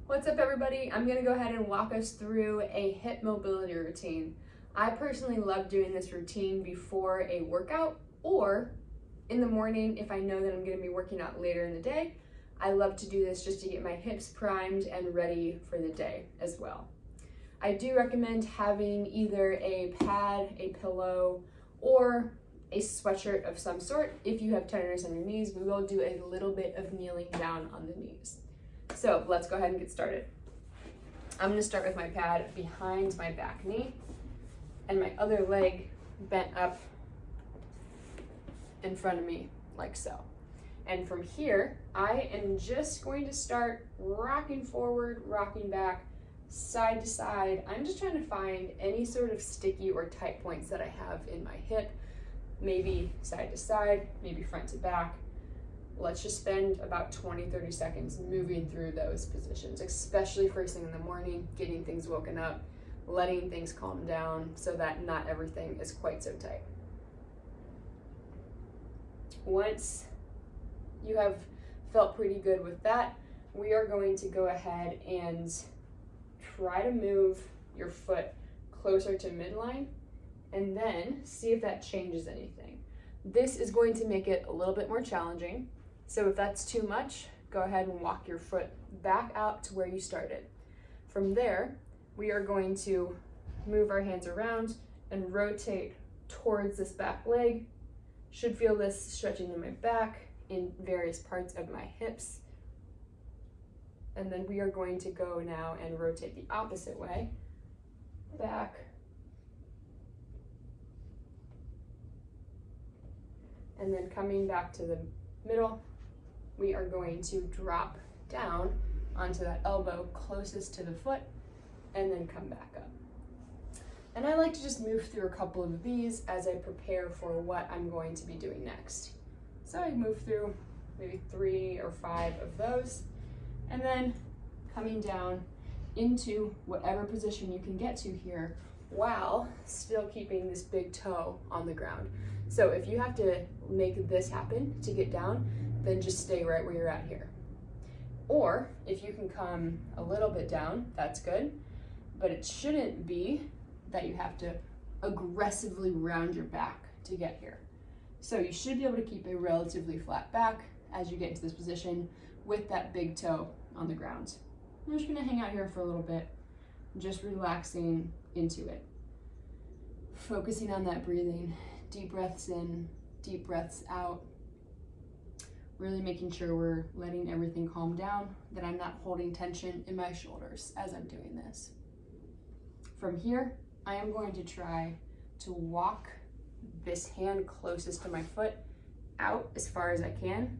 What's up, everybody? I'm gonna go ahead and walk us through a hip mobility routine. I personally love doing this routine before a workout or in the morning if I know that I'm gonna be working out later in the day. I love to do this just to get my hips primed and ready for the day as well. I do recommend having either a pad, a pillow, or a sweatshirt of some sort. If you have tenderness on your knees, we will do a little bit of kneeling down on the knees. So let's go ahead and get started. I'm gonna start with my pad behind my back knee and my other leg bent up in front of me like so. And from here, I am just going to start rocking forward, rocking back, side to side. I'm just trying to find any sort of sticky or tight points that I have in my hip, maybe side to side, maybe front to back. Let's just spend about 20-30 seconds moving through those positions, especially first thing in the morning, getting things woken up, letting things calm down so that not everything is quite so tight. Once you have felt pretty good with that, we are going to go ahead and try to move your foot closer to midline and then see if that changes anything. This is going to make it a little bit more challenging. So if that's too much, go ahead and walk your foot back out to where you started. From there, we are going to move our hands around and rotate towards this back leg. Should feel this stretching in my back, in various parts of my hips. And then we are going to go now and rotate the opposite way, back, and then coming back to the middle, we are going to drop down onto that elbow closest to the foot and then come back up. And I like to just move through a couple of these as I prepare for what I'm going to be doing next. So I move through maybe 3 or 5 of those, and then coming down into whatever position you can get to here while still keeping this big toe on the ground. So if you have to make this happen to get down, then just stay right where you're at here. Or if you can come a little bit down, that's good, but it shouldn't be that you have to aggressively round your back to get here. So you should be able to keep a relatively flat back as you get into this position with that big toe on the ground. I'm just gonna hang out here for a little bit, just relaxing into it. Focusing on that breathing, deep breaths in, deep breaths out. Really making sure we're letting everything calm down, that I'm not holding tension in my shoulders as I'm doing this. From here, I am going to try to walk this hand closest to my foot out as far as I can,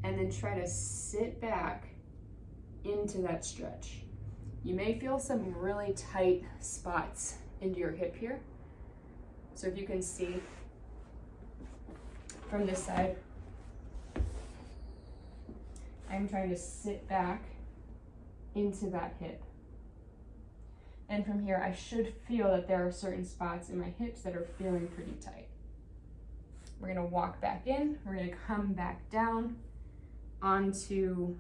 and then try to sit back into that stretch. You may feel some really tight spots into your hip here. So if you can see from this side, I'm trying to sit back into that hip. And from here, I should feel that there are certain spots in my hips that are feeling pretty tight. We're gonna walk back in, we're gonna come back down onto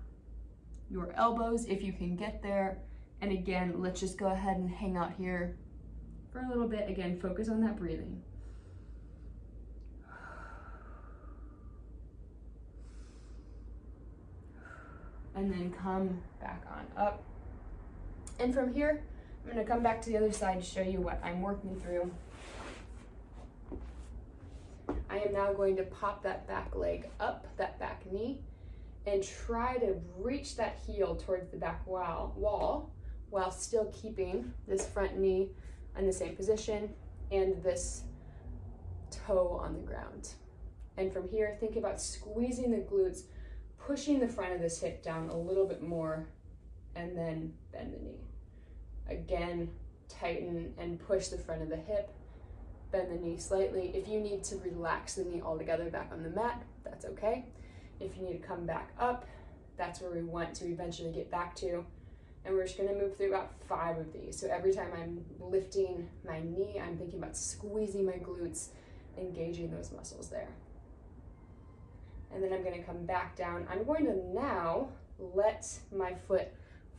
your elbows if you can get there. And again, let's just go ahead and hang out here for a little bit. Again, focus on that breathing. And then come back on up. And from here, I'm gonna come back to the other side to show you what I'm working through. I am now going to pop that back leg up, that back knee, and try to reach that heel towards the back wall while still keeping this front knee in the same position and this toe on the ground. And from here, think about squeezing the glutes, pushing the front of this hip down a little bit more, and then bend the knee. Again, tighten and push the front of the hip, bend the knee slightly. If you need to relax the knee altogether back on the mat, that's okay. If you need to come back up, that's where we want to eventually get back to. And we're just gonna move through about 5 of these. So every time I'm lifting my knee, I'm thinking about squeezing my glutes, engaging those muscles there. And then I'm gonna come back down. I'm going to now let my foot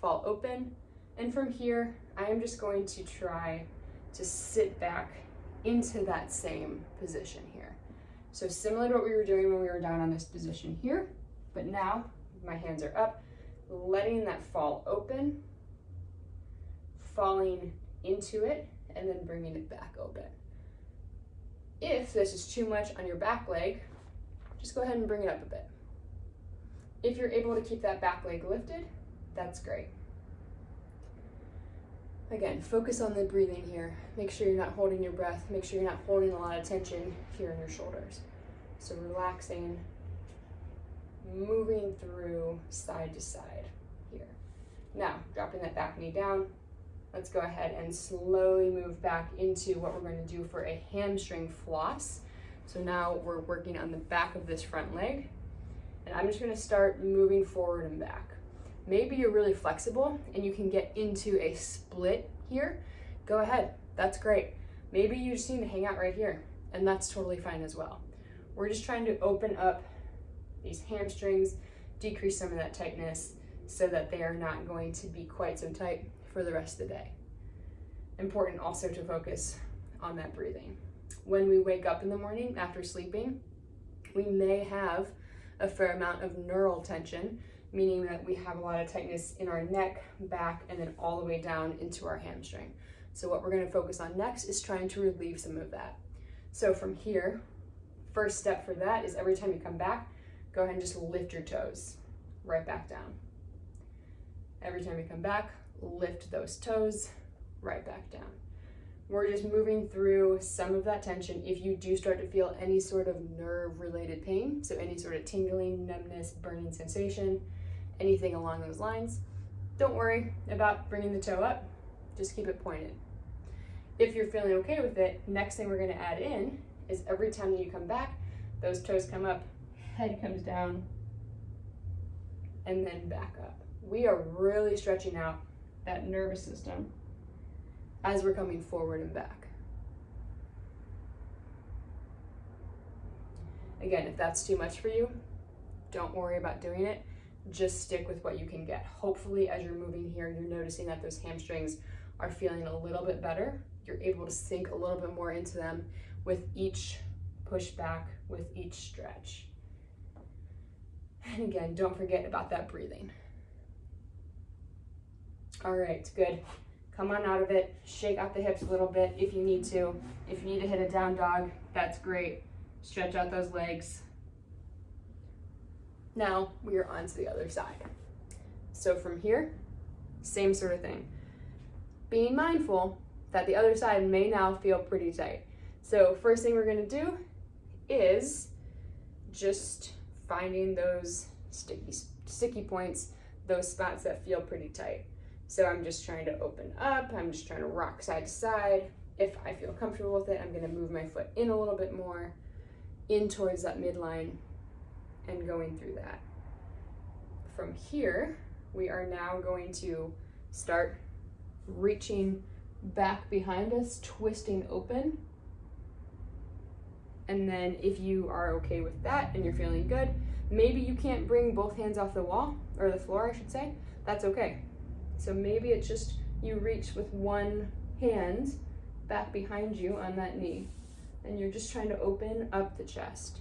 fall open. And from here, I am just going to try to sit back into that same position here. So similar to what we were doing when we were down on this position here, but now my hands are up, letting that fall open, falling into it, and then bringing it back open. If this is too much on your back leg, just go ahead and bring it up a bit. If you're able to keep that back leg lifted, that's great. Again, focus on the breathing here. Make sure you're not holding your breath. Make sure you're not holding a lot of tension here in your shoulders. So relaxing, moving through side to side here. Now, dropping that back knee down, let's go ahead and slowly move back into what we're going to do for a hamstring floss. So now we're working on the back of this front leg, and I'm just going to start moving forward and back. Maybe you're really flexible and you can get into a split here. Go ahead, that's great. Maybe you just need to hang out right here, and that's totally fine as well. We're just trying to open up these hamstrings, decrease some of that tightness so that they are not going to be quite so tight for the rest of the day. Important also to focus on that breathing. When we wake up in the morning after sleeping, we may have a fair amount of neural tension, meaning that we have a lot of tightness in our neck, back, and then all the way down into our hamstring. So what we're going to focus on next is trying to relieve some of that. So from here, first step for that is every time you come back, go ahead and just lift your toes right back down. Every time you come back, lift those toes right back down. We're just moving through some of that tension. If you do start to feel any sort of nerve-related pain, so any sort of tingling, numbness, burning sensation, anything along those lines, don't worry about bringing the toe up, just keep it pointed. If you're feeling okay with it, next thing we're going to add in is every time that you come back, those toes come up, head comes down, and then back up. We are really stretching out that nervous system as we're coming forward and back. Again, if that's too much for you, don't worry about doing it. Just stick with what you can get. Hopefully, as you're moving here, you're noticing that those hamstrings are feeling a little bit better. You're able to sink a little bit more into them with each push back, with each stretch. And again, don't forget about that breathing. All right, good. Come on out of it. Shake out the hips a little bit if you need to. If you need to hit a down dog, that's great. Stretch out those legs. Now we are on to the other side. So from here, same sort of thing. Being mindful that the other side may now feel pretty tight. So first thing we're gonna do is just finding those sticky points, those spots that feel pretty tight. So I'm just trying to open up, I'm just trying to rock side to side. If I feel comfortable with it, I'm gonna move my foot in a little bit more, in towards that midline, and going through that. From here, we are now going to start reaching back behind us, twisting open. And then if you are okay with that and you're feeling good, maybe you can't bring both hands off the wall, or the floor, I should say, that's okay. So maybe it's just you reach with one hand back behind you on that knee, and you're just trying to open up the chest.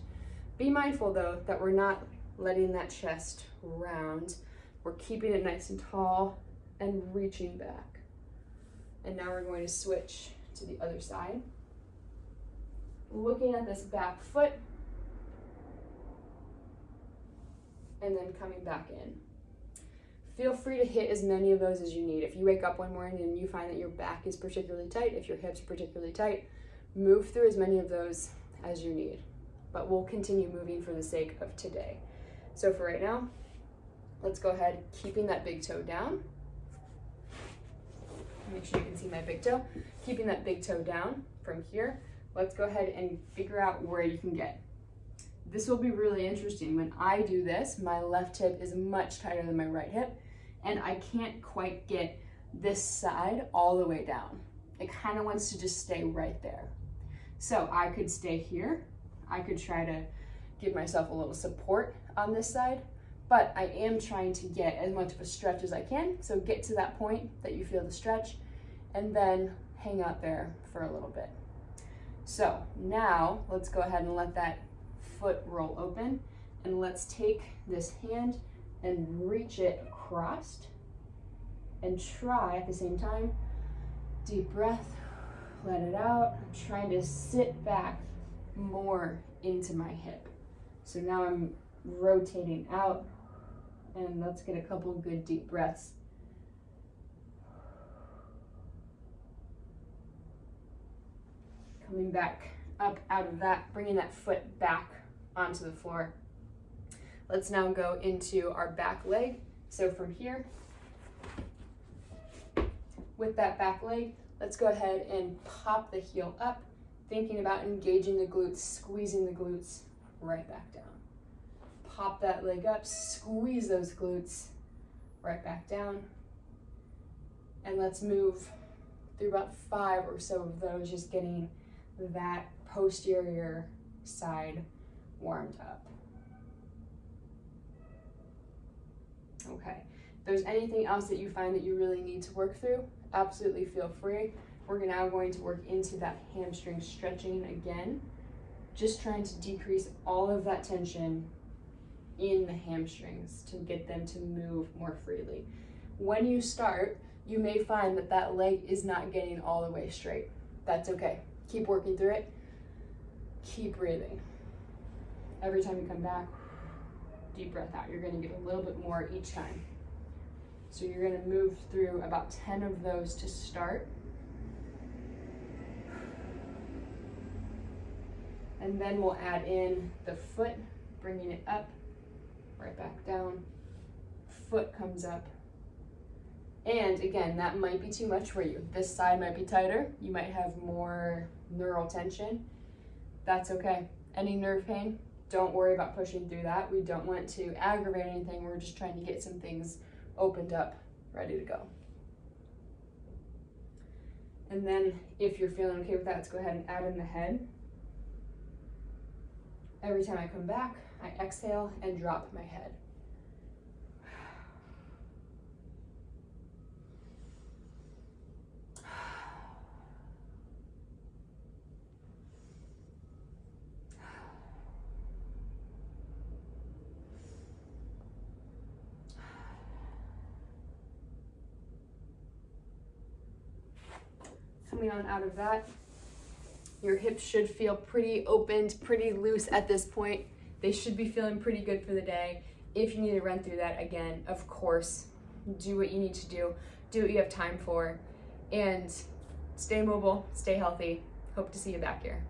Be mindful though that we're not letting that chest round. We're keeping it nice and tall and reaching back. And now we're going to switch to the other side. Looking at this back foot, and then coming back in. Feel free to hit as many of those as you need. If you wake up one morning and you find that your back is particularly tight, if your hips are particularly tight, move through as many of those as you need. But we'll continue moving for the sake of today. So for right now, let's go ahead, keeping that big toe down. Make sure you can see my big toe. Keeping that big toe down from here, let's go ahead and figure out where you can get. This will be really interesting. When I do this, my left hip is much tighter than my right hip, and I can't quite get this side all the way down. It kind of wants to just stay right there. So I could stay here. I could try to give myself a little support on this side, but I am trying to get as much of a stretch as I can. So get to that point that you feel the stretch, and then hang out there for a little bit. So now let's go ahead and let that foot roll open, and let's take this hand and reach it across, and try at the same time, deep breath, let it out. I'm trying to sit back more into my hip. So now I'm rotating out, and let's get a couple good deep breaths. Coming back up out of that, bringing that foot back onto the floor. Let's now go into our back leg. So from here, with that back leg, let's go ahead and pop the heel up, thinking about engaging the glutes, squeezing the glutes right back down. Pop that leg up, squeeze those glutes right back down. And let's move through about 5 or so of those, just getting that posterior side warmed up. Okay, if there's anything else that you find that you really need to work through, absolutely feel free. We're now going to work into that hamstring stretching again, just trying to decrease all of that tension in the hamstrings to get them to move more freely. When you start, you may find that that leg is not getting all the way straight. That's okay. Keep working through it. Keep breathing. Every time you come back, deep breath out. You're going to get a little bit more each time. So you're going to move through about 10 of those to start. And then we'll add in the foot, bringing it up, right back down. Foot comes up. And again, that might be too much for you. This side might be tighter. You might have more neural tension. That's okay. Any nerve pain, don't worry about pushing through that. We don't want to aggravate anything. We're just trying to get some things opened up, ready to go. And then if you're feeling okay with that, let's go ahead and add in the head. Every time I come back, I exhale and drop my head. Coming on out of that, your hips should feel pretty opened, pretty loose at this point. They should be feeling pretty good for the day. If you need to run through that again, of course, do what you need to do. Do what you have time for, and stay mobile, stay healthy. Hope to see you back here.